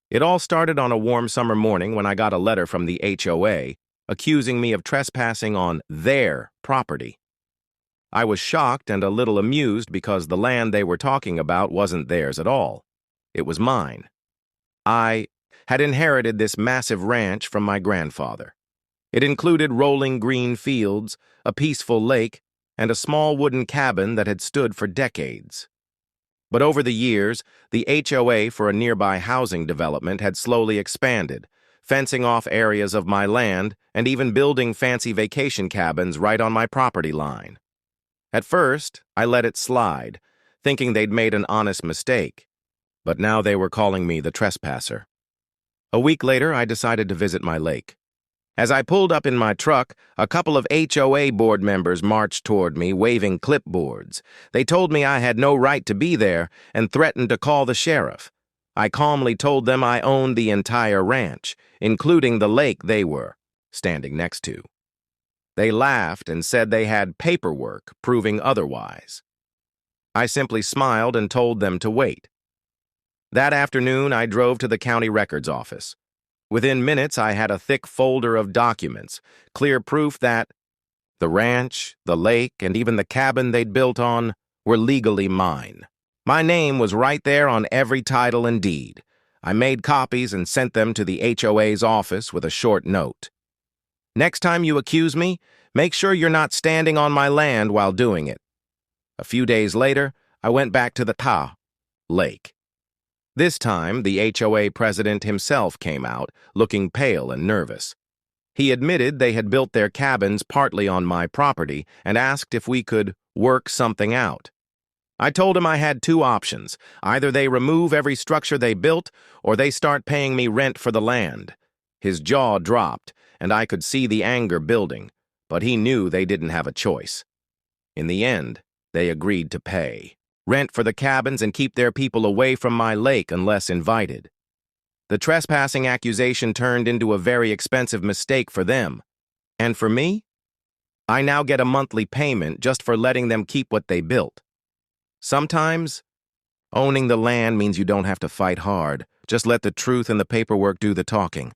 It all started on a warm summer morning when I got a letter from the HOA accusing me of trespassing on their property. I was shocked and a little amused because the land they were talking about wasn't theirs at all. It was mine. I had inherited this massive ranch from my grandfather. It included rolling green fields, a peaceful lake, and a small wooden cabin that had stood for decades. But over the years, the HOA for a nearby housing development had slowly expanded, fencing off areas of my land and even building fancy vacation cabins right on my property line. At first, I let it slide, thinking they'd made an honest mistake, but now they were calling me the trespasser. A week later, I decided to visit my lake. As I pulled up in my truck, a couple of HOA board members marched toward me, waving clipboards. They told me I had no right to be there and threatened to call the sheriff. I calmly told them I owned the entire ranch, including the lake they were standing next to. They laughed and said they had paperwork proving otherwise. I simply smiled and told them to wait. That afternoon, I drove to the county records office. Within minutes, I had a thick folder of documents, clear proof that the ranch, the lake, and even the cabin they'd built on were legally mine. My name was right there on every title and deed. I made copies and sent them to the HOA's office with a short note. Next time you accuse me, make sure you're not standing on my land while doing it. A few days later, I went back to the lake. This time, the HOA president himself came out, looking pale and nervous. He admitted they had built their cabins partly on my property and asked if we could work something out. I told him I had two options. Either they remove every structure they built, or they start paying me rent for the land. His jaw dropped, and I could see the anger building, but he knew they didn't have a choice. In the end, they agreed to pay rent for the cabins and keep their people away from my lake unless invited. The trespassing accusation turned into a very expensive mistake for them. And for me? I now get a monthly payment just for letting them keep what they built. Sometimes, owning the land means you don't have to fight hard. Just let the truth and the paperwork do the talking.